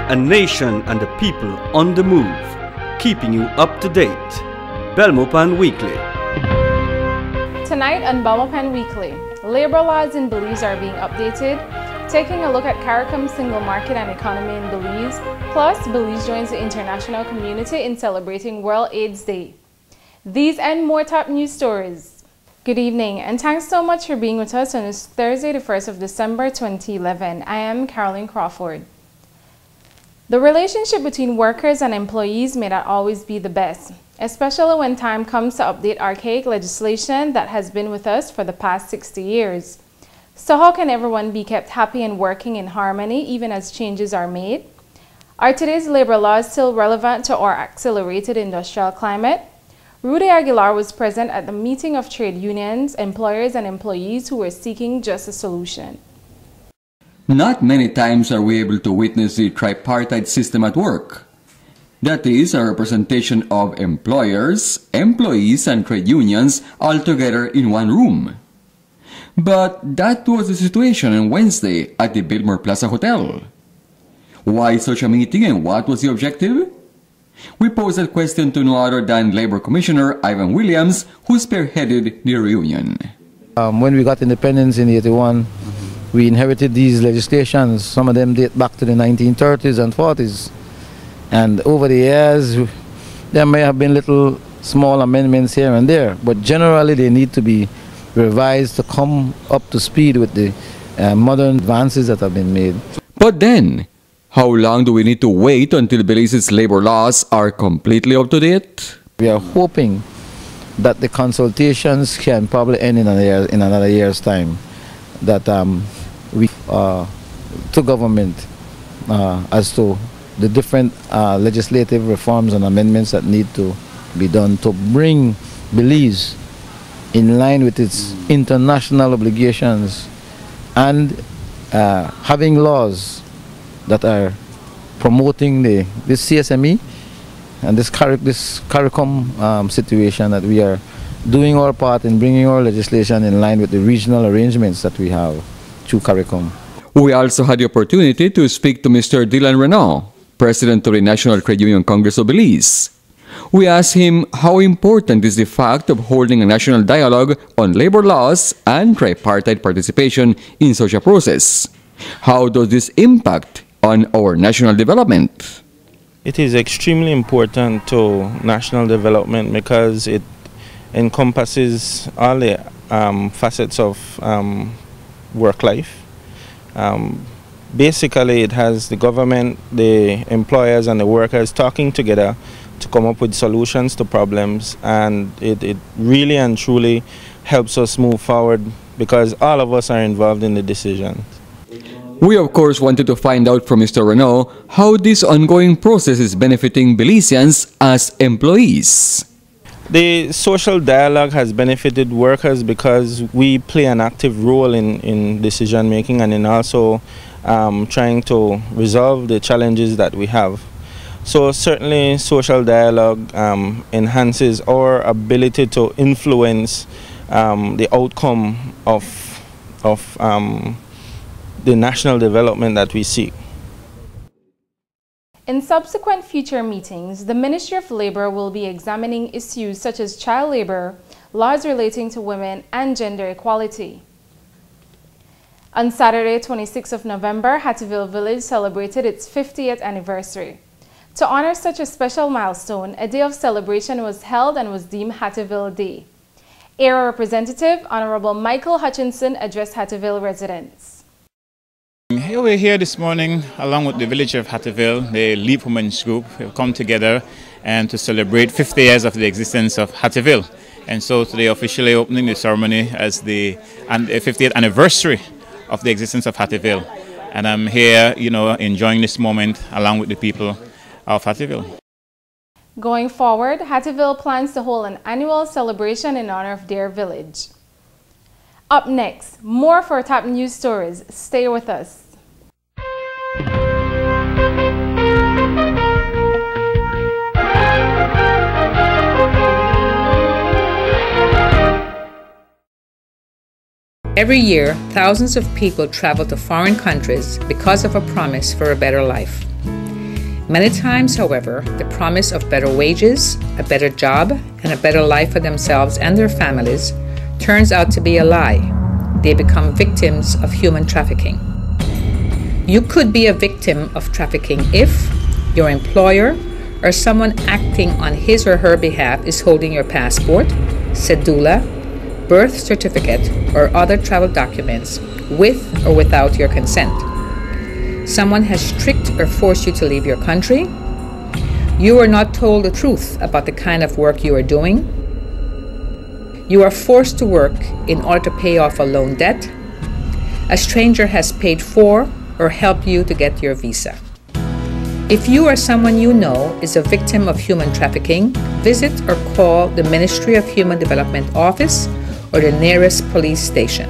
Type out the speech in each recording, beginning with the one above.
A nation and the people on the move, keeping you up to date. Belmopan Weekly. Tonight on Belmopan Weekly, labor laws in Belize are being updated, taking a look at CARICOM's single market and economy in Belize, plus Belize joins the international community in celebrating World AIDS Day. These and more top news stories. Good evening and thanks so much for being with us on this Thursday, the 1st of December 2011. I am Caroline Crawford. The relationship between workers and employees may not always be the best, especially when time comes to update archaic legislation that has been with us for the past 60 years. So how can everyone be kept happy and working in harmony even as changes are made? Are today's labor laws still relevant to our accelerated industrial climate? Rudy Aguilar was present at the meeting of trade unions, employers and employees who were seeking just a solution. Not many times are we able to witness the tripartite system at work. That is, a representation of employers, employees, and trade unions all together in one room. But that was the situation on Wednesday at the Biltmore Plaza Hotel. Why such a meeting and what was the objective? We posed that question to no other than Labor Commissioner Ivan Williams, who spearheaded the reunion. When we got independence in 81, we inherited these legislations. Some of them date back to the 1930s and 40s. And over the years, there may have been little small amendments here and there, but generally they need to be revised to come up to speed with the modern advances that have been made. But then, how long do we need to wait until Belize's labor laws are completely up to date? We are hoping that the consultations can probably end in another year's time. That we to government as to the different legislative reforms and amendments that need to be done to bring Belize in line with its international obligations and having laws that are promoting this CSME and this CARICOM situation, that we are doing our part in bringing our legislation in line with the regional arrangements that we have through CARICOM. We also had the opportunity to speak to Mr. Dylan Renaud, President of the National Trade Union Congress of Belize. We asked him how important is the fact of holding a national dialogue on labor laws and tripartite participation in such a process. How does this impact on our national development? It is extremely important to national development because it encompasses all the facets of work life. Basically, it has the government, the employers and the workers talking together to come up with solutions to problems, and it really and truly helps us move forward because all of us are involved in the decisions. We of course wanted to find out from Mr. Renaud how this ongoing process is benefiting Belizeans as employees. The social dialogue has benefited workers because we play an active role in decision making and in also trying to resolve the challenges that we have. So certainly social dialogue enhances our ability to influence the outcome of the national development that we seek. In subsequent future meetings, the Ministry of Labor will be examining issues such as child labor, laws relating to women, and gender equality. On Saturday, 26th of November, Hattieville Village celebrated its 50th anniversary. To honor such a special milestone, a day of celebration was held and was deemed Hattieville Day. Area Representative Honorable Michael Hutchinson addressed Hattieville residents. Here we're here this morning along with the village of Hattieville. The Leap Women's Group have come together and to celebrate 50 years of the existence of Hattieville. And so today officially opening the ceremony as the 50th anniversary of the existence of Hattieville. And I'm here, enjoying this moment along with the people of Hattieville. Going forward, Hattieville plans to hold an annual celebration in honor of their village. Up next, more for top news stories. Stay with us. Every year, thousands of people travel to foreign countries because of a promise for a better life. Many times, however, the promise of better wages, a better job, and a better life for themselves and their families turns out to be a lie. They become victims of human trafficking. You could be a victim of trafficking if your employer or someone acting on his or her behalf is holding your passport, cedula, birth certificate, or other travel documents with or without your consent. Someone has tricked or forced you to leave your country. You are not told the truth about the kind of work you are doing. You are forced to work in order to pay off a loan debt. A stranger has paid for or helped you to get your visa. If you or someone you know is a victim of human trafficking, visit or call the Ministry of Human Development Office or the nearest police station.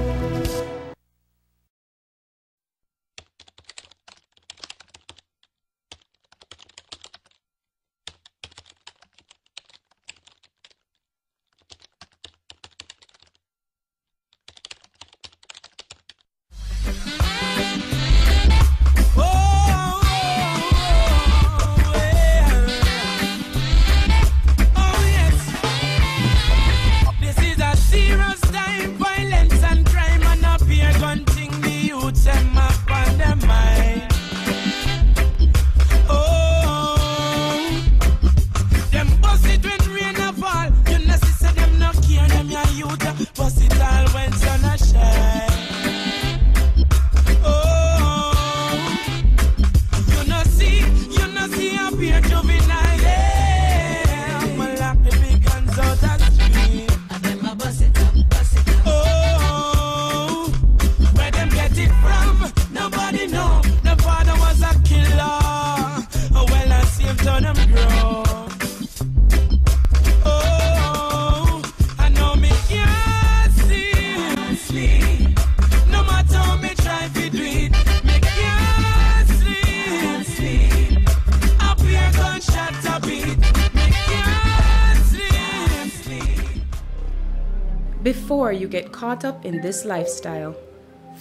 Before you get caught up in this lifestyle,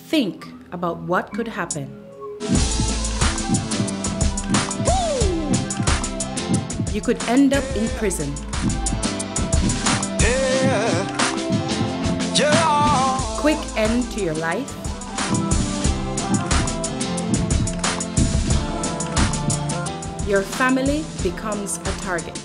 think about what could happen. You could end up in prison. Quick end to your life. Your family becomes a target.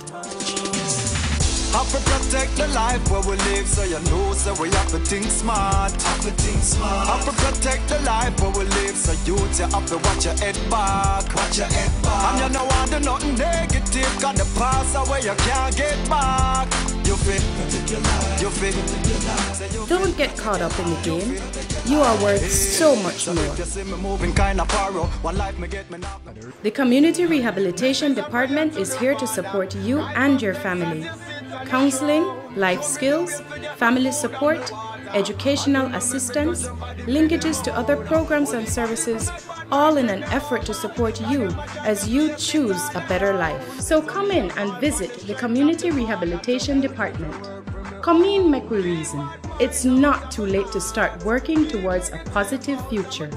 Have to protect the life where we live, so you know, so we have to think smart. Have to protect the life where we live, so you have to watch your head back. And you know want to do nothing negative, got the past away you can't get back. You feel. Don't get caught up in the game. You are worth so much more. The Community Rehabilitation Department is here to support you and your family. Counseling, life skills, family support, educational assistance, linkages to other programs and services, all in an effort to support you as you choose a better life. So come in and visit the Community Rehabilitation Department. Come in, make we reason. It's not too late to start working towards a positive future.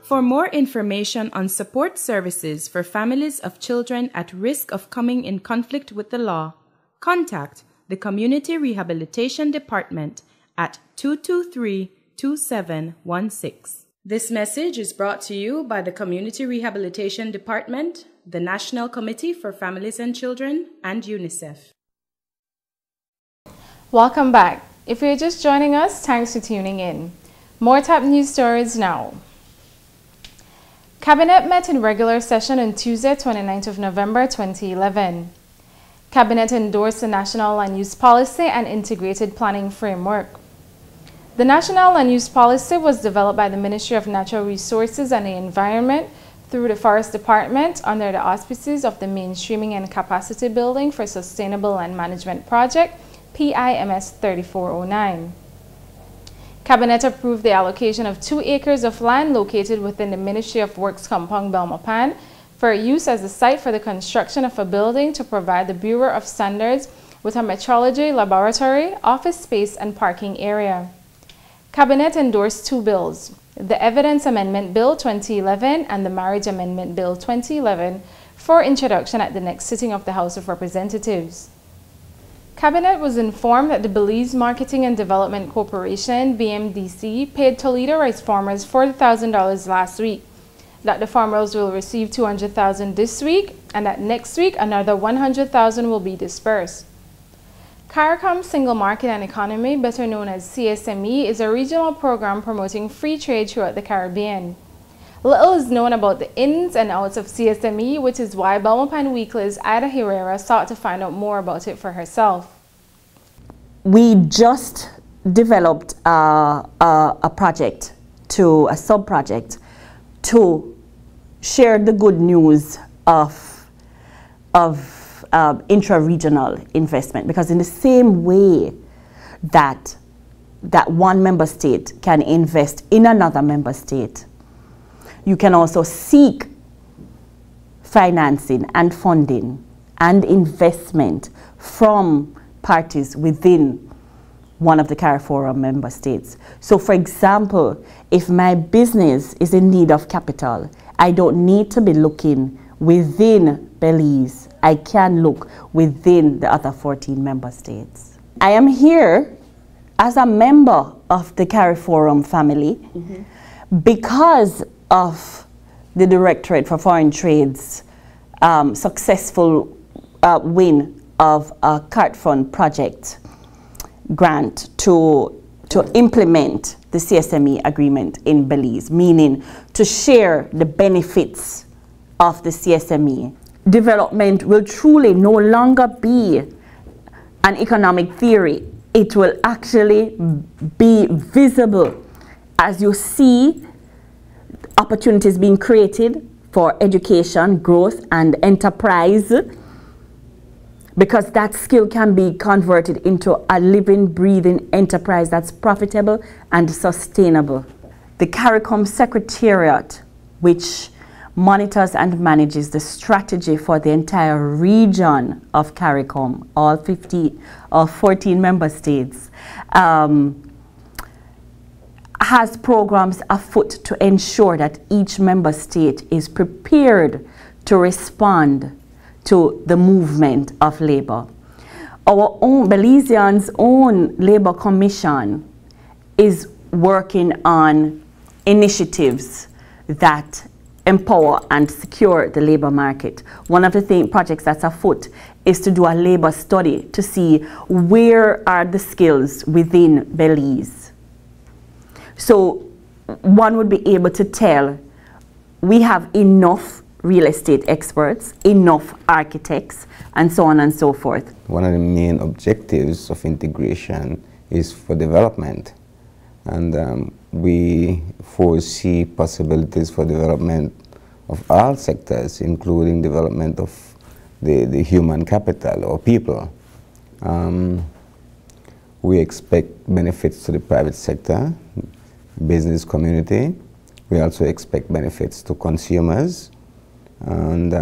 For more information on support services for families of children at risk of coming in conflict with the law, contact the Community Rehabilitation Department at 223-2716. This message is brought to you by the Community Rehabilitation Department, the National Committee for Families and Children, and UNICEF. Welcome back. If you're just joining us, thanks for tuning in. More top news stories now. Cabinet met in regular session on Tuesday, 29th of November 2011. Cabinet endorsed the National Land Use Policy and Integrated Planning Framework. The National Land Use Policy was developed by the Ministry of Natural Resources and the Environment through the Forest Department under the auspices of the Mainstreaming and Capacity Building for Sustainable Land Management Project, PIMS 3409. Cabinet approved the allocation of 2 acres of land located within the Ministry of Works compound Belmopan for use as the site for the construction of a building to provide the Bureau of Standards with a metrology laboratory, office space, and parking area. Cabinet endorsed 2 bills, the Evidence Amendment Bill 2011 and the Marriage Amendment Bill 2011, for introduction at the next sitting of the House of Representatives. Cabinet was informed that the Belize Marketing and Development Corporation, BMDC, paid Toledo rice farmers $40,000 last week, that the farmers will receive $200,000 this week, and that next week another $100,000 will be dispersed. CARICOM Single Market and Economy, better known as CSME, is a regional program promoting free trade throughout the Caribbean. Little is known about the ins and outs of CSME, which is why Belmopan Weekly's Ida Herrera sought to find out more about it for herself. We just developed a project, a sub-project, to share the good news of intra-regional investment, because in the same way that one member state can invest in another member state, you can also seek financing and funding and investment from parties within one of the CARIFORUM member states. So for example, if my business is in need of capital, I don't need to be looking within Belize. I can look within the other 14 member states. I am here as a member of the CARIFORUM family because of the Directorate for Foreign Trade's successful win of a CART Fund project grant to implement the CSME agreement in Belize, meaning to share the benefits of the CSME. Development will truly no longer be an economic theory. It will actually be visible as you see opportunities being created for education, growth, and enterprise, because that skill can be converted into a living, breathing enterprise that's profitable and sustainable. The CARICOM Secretariat, which monitors and manages the strategy for the entire region of CARICOM, all 14 member states, has programs afoot to ensure that each member state is prepared to respond to the movement of labor. Our own Belizeans' own Labor Commission is working on initiatives that empower and secure the labor market. One of the projects that's afoot is to do a labor study to see where are the skills within Belize. So one would be able to tell we have enough real estate experts, enough architects, and so on and so forth. One of the main objectives of integration is for development. And we foresee possibilities for development of all sectors, including development of the human capital or people. We expect benefits to the private sector, business community. We also expect benefits to consumers. And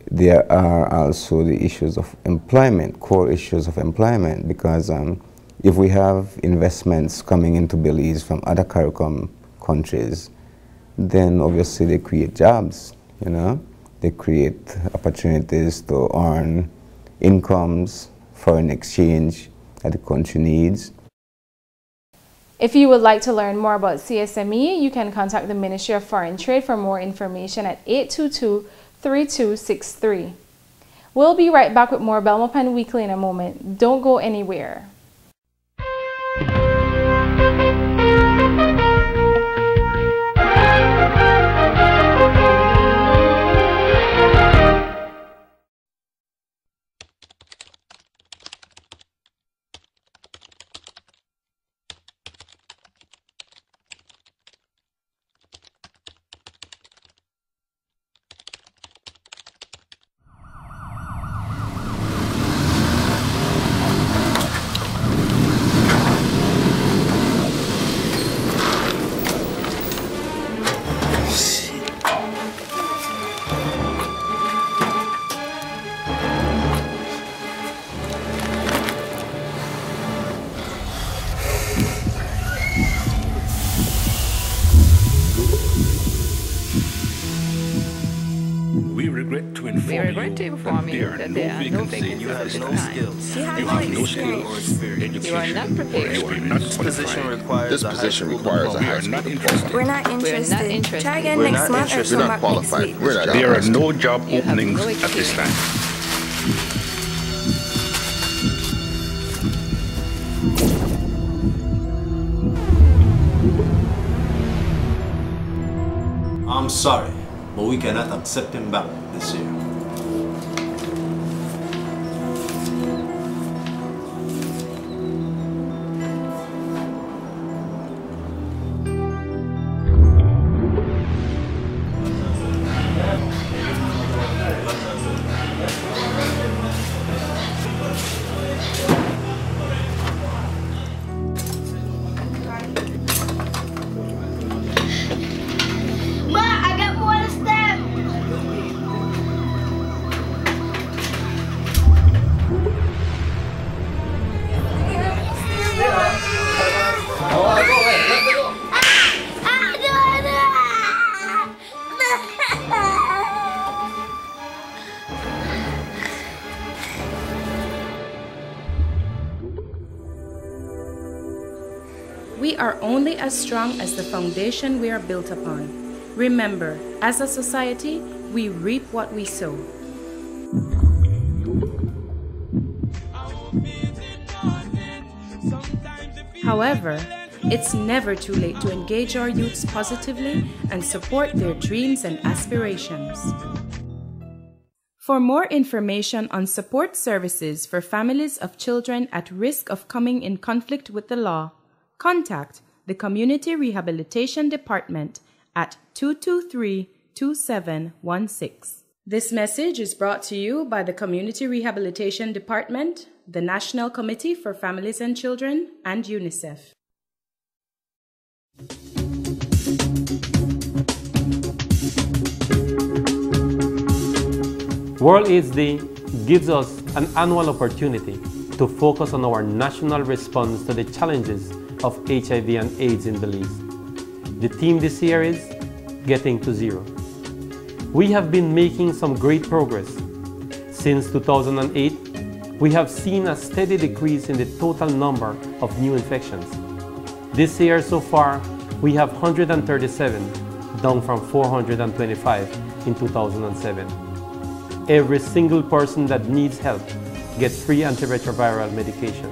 there are also the issues of employment, core issues of employment, because if we have investments coming into Belize from other CARICOM countries, then obviously they create jobs, you know. They create opportunities to earn incomes, foreign exchange that the country needs. If you would like to learn more about CSME, you can contact the Ministry of Foreign Trade for more information at 822-3263. We'll be right back with more Belmopan Weekly in a moment. Don't go anywhere. We are going to inform you that there are no vacancies at this time. You have no skills. You are not prepared. This position requires a high school diploma. We're not interested. We're not interested. Try again next month or We're come not back next week. qualified. There are no job You have openings no at this experience. time. I'm sorry, but we cannot accept him back this year. We are only as strong as the foundation we are built upon. Remember, as a society, we reap what we sow. However, it's never too late to engage our youths positively and support their dreams and aspirations. For more information on support services for families of children at risk of coming in conflict with the law, contact the Community Rehabilitation Department at 223-2716. This message is brought to you by the Community Rehabilitation Department, the National Committee for Families and Children, and UNICEF. World AIDS Day gives us an annual opportunity to focus on our national response to the challenges of HIV and AIDS in Belize. The theme this year is Getting to Zero. We have been making some great progress. Since 2008, we have seen a steady decrease in the total number of new infections. This year so far, we have 137, down from 425 in 2007. Every single person that needs help gets free antiretroviral medication.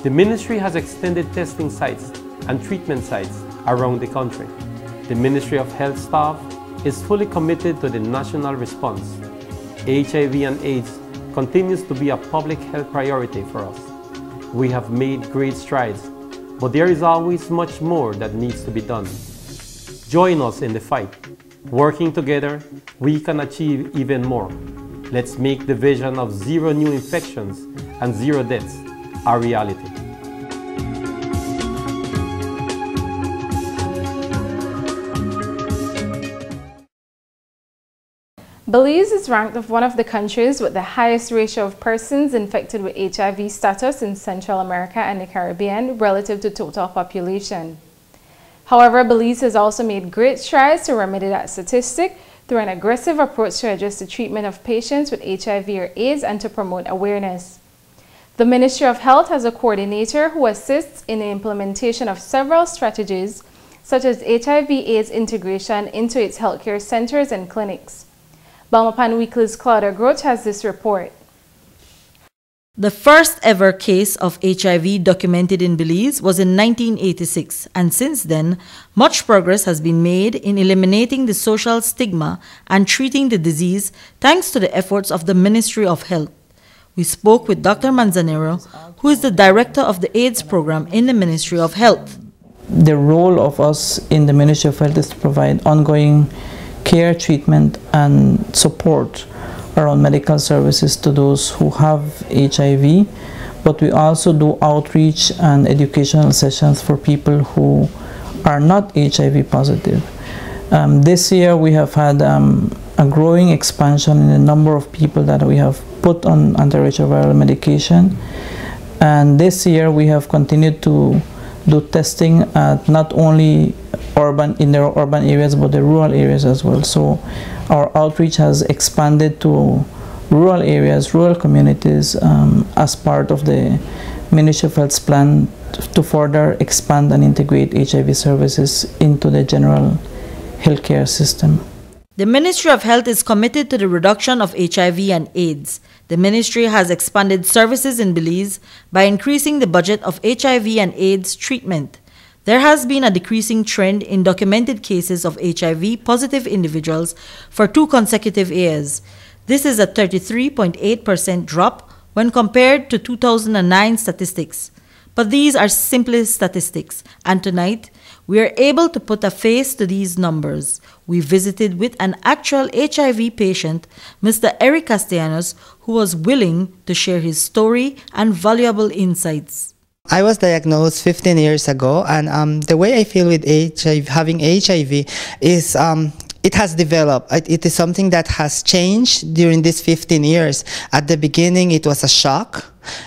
The ministry has extended testing sites and treatment sites around the country. The Ministry of Health staff is fully committed to the national response. HIV and AIDS continues to be a public health priority for us. We have made great strides, but there is always much more that needs to be done. Join us in the fight. Working together, we can achieve even more. Let's make the vision of zero new infections and zero deaths a reality. Belize is ranked as one of the countries with the highest ratio of persons infected with HIV status in Central America and the Caribbean relative to total population. However, Belize has also made great strides to remedy that statistic through an aggressive approach to address the treatment of patients with HIV or AIDS and to promote awareness. The Ministry of Health has a coordinator who assists in the implementation of several strategies, such as HIV/AIDS integration into its healthcare centers and clinics. Belmopan Weekly's Claudia Groch has this report. The first ever case of HIV documented in Belize was in 1986, and since then, much progress has been made in eliminating the social stigma and treating the disease thanks to the efforts of the Ministry of Health. We spoke with Dr. Manzanero, who is the director of the AIDS program in the Ministry of Health. The role of us in the Ministry of Health is to provide ongoing care, treatment, and support around medical services to those who have HIV, but we also do outreach and educational sessions for people who are not HIV positive. This year we have had a growing expansion in the number of people that we have put on antiretroviral medication, and this year we have continued to do testing at not only their urban areas, but the rural areas as well. So our outreach has expanded to rural areas, rural communities, as part of the Ministry of Health's plan to further expand and integrate HIV services into the general healthcare system. The Ministry of Health is committed to the reduction of HIV and AIDS. The ministry has expanded services in Belize by increasing the budget of HIV and AIDS treatment. There has been a decreasing trend in documented cases of HIV-positive individuals for 2 consecutive years. This is a 33.8% drop when compared to 2009 statistics. But these are simply statistics, and tonight we are able to put a face to these numbers. We visited with an actual HIV patient, Mr. Eric Castellanos, who was willing to share his story and valuable insights. I was diagnosed 15 years ago, and the way I feel with HIV, having HIV is it has developed. It is something that has changed during these 15 years. At the beginning, it was a shock.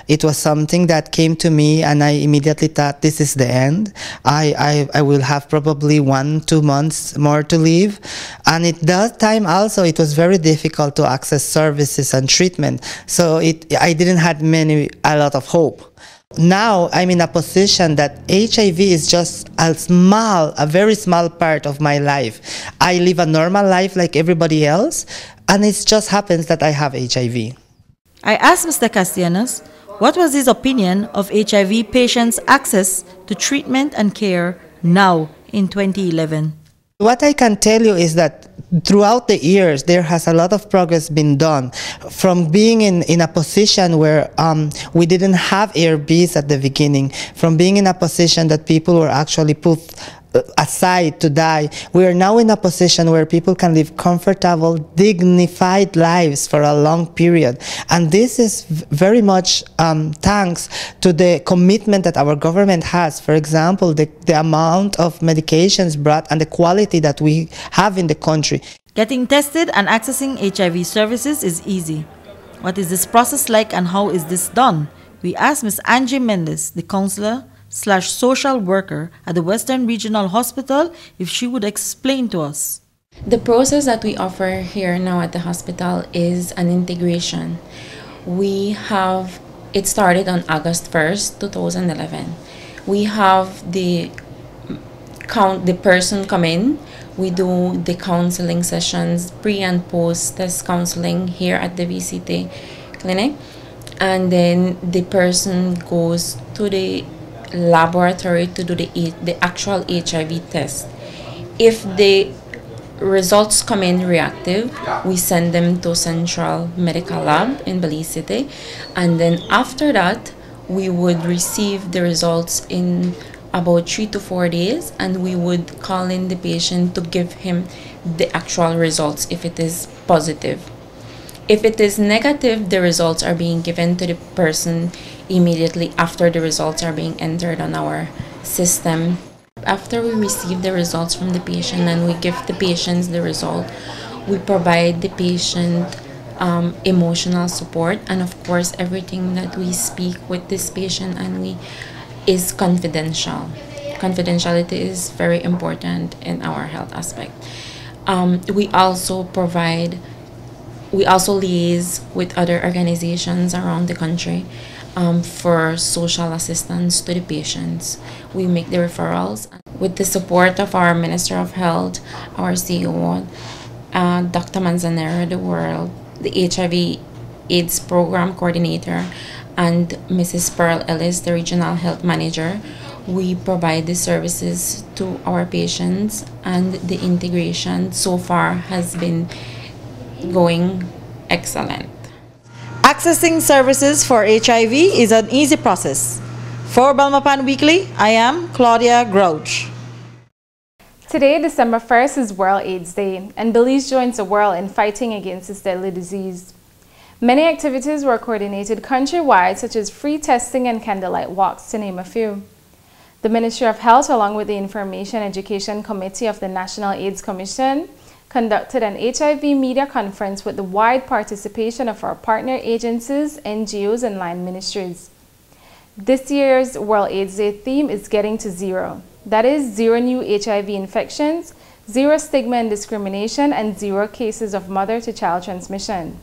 It was something that came to me, and I immediately thought, this is the end. I will have probably 1-2 months more to live. And at that time also, it was very difficult to access services and treatment. So I didn't have a lot of hope. Now I'm in a position that HIV is just a very small part of my life. I live a normal life like everybody else, and it just happens that I have HIV. I asked Mr. Castellanos what was his opinion of HIV patients' access to treatment and care now in 2011. What I can tell you is that throughout the years, there has a lot of progress been done. From being in a position where we didn't have ARBs at the beginning, from being in a position that people were actually put aside to die, we are now in a position where people can live comfortable, dignified lives for a long period. And this is very much thanks to the commitment that our government has. For example, the amount of medications brought and the quality that we have in the country. Getting tested and accessing HIV services is easy. What is this process like and how is this done? We asked Ms. Angie Mendes, the counselor/social worker at the Western Regional Hospital, if she would explain to us. The process that we offer here now at the hospital is an integration. It started on August 1st, 2011. We have the person come in. We do the counseling sessions, pre and post test counseling here at the VCT clinic. And then the person goes to the laboratory to do the actual HIV test. If the results come in reactive, we send them to Central Medical Lab in Belize City, and then after that we would receive the results in about 3 to 4 days, and we would call in the patient to give him the actual results if it is positive. If it is negative, the results are being given to the person immediately after the results are being entered on our system. After we receive the results from the patient and we give the patients the result, we provide the patient emotional support, and of course everything that we speak with this patient is confidential. Confidentiality is very important in our health aspect. We also liaise with other organizations around the country for social assistance to the patients. We make the referrals. With the support of our Minister of Health, our CEO, Dr. Manzanero, the HIV AIDS Program Coordinator, and Mrs. Pearl Ellis, the Regional Health Manager, we provide the services to our patients, and the integration so far has been going excellent. Accessing services for HIV is an easy process. For Belmopan Weekly, I am Claudia Grouch. Today, December 1st, is World AIDS Day, and Belize joins the world in fighting against this deadly disease. Many activities were coordinated countrywide, such as free testing and candlelight walks, to name a few. The Ministry of Health, along with the Information Education Committee of the National AIDS Commission, conducted an HIV media conference with the wide participation of our partner agencies, NGOs, and line ministries. This year's World AIDS Day theme is Getting to Zero. That is 0 new HIV infections, 0 stigma and discrimination, and 0 cases of mother-to-child transmission.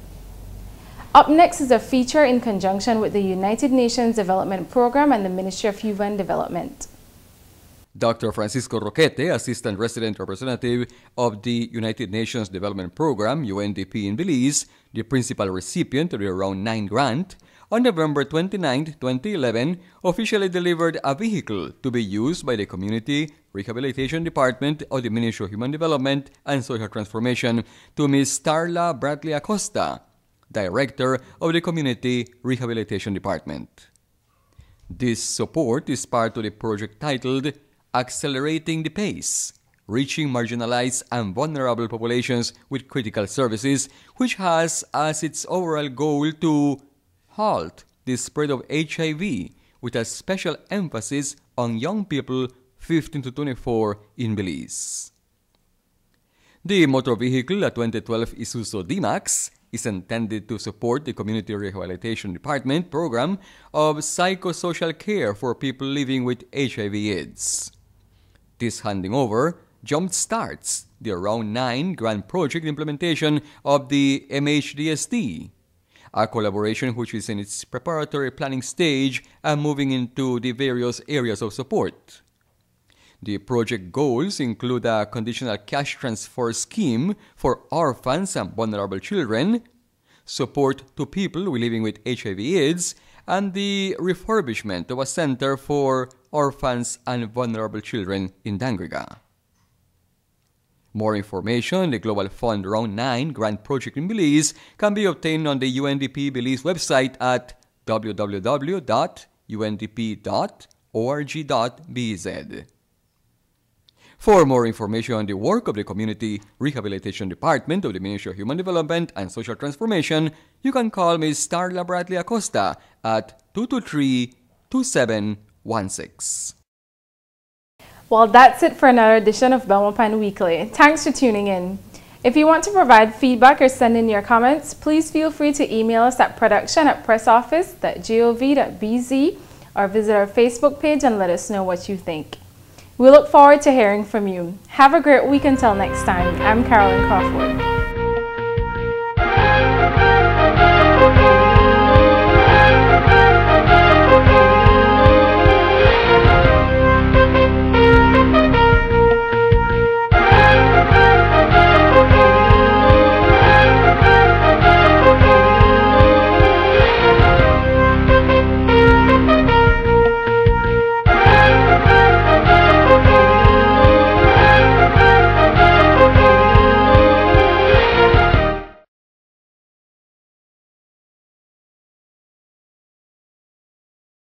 Up next is a feature in conjunction with the United Nations Development Program and the Ministry of Human Development. Dr. Francisco Roquete, Assistant Resident Representative of the United Nations Development Program, UNDP in Belize, the principal recipient of the Round 9 grant, on November 29, 2011, officially delivered a vehicle to be used by the Community Rehabilitation Department of the Ministry of Human Development and Social Transformation to Ms. Starla Bradley Acosta, Director of the Community Rehabilitation Department. This support is part of the project titled Accelerating the Pace, Reaching Marginalized and Vulnerable Populations with Critical Services, which has as its overall goal to halt the spread of HIV with a special emphasis on young people 15 to 24 in Belize. The motor vehicle, a 2012 Isuzu D-Max, is intended to support the Community Rehabilitation Department program of psychosocial care for people living with HIV/AIDS. This handing over jumpstarts the Round 9 grant project implementation of the MHDSD, a collaboration which is in its preparatory planning stage and moving into the various areas of support. The project goals include a conditional cash transfer scheme for orphans and vulnerable children, support to people living with HIV/AIDS, and the refurbishment of a center for orphans and vulnerable children in Dangriga. More information on the Global Fund Round 9 grant project in Belize can be obtained on the UNDP Belize website at www.undp.org.bz. For more information on the work of the Community Rehabilitation Department of the Ministry of Human Development and Social Transformation, you can call Ms. Starla Bradley Acosta at 223-2716. Well, that's it for another edition of Belmopan Weekly. Thanks for tuning in. If you want to provide feedback or send in your comments, please feel free to email us at production@pressoffice.gov.bz or visit our Facebook page and let us know what you think. We look forward to hearing from you. Have a great week until next time. I'm Carolyn Crawford.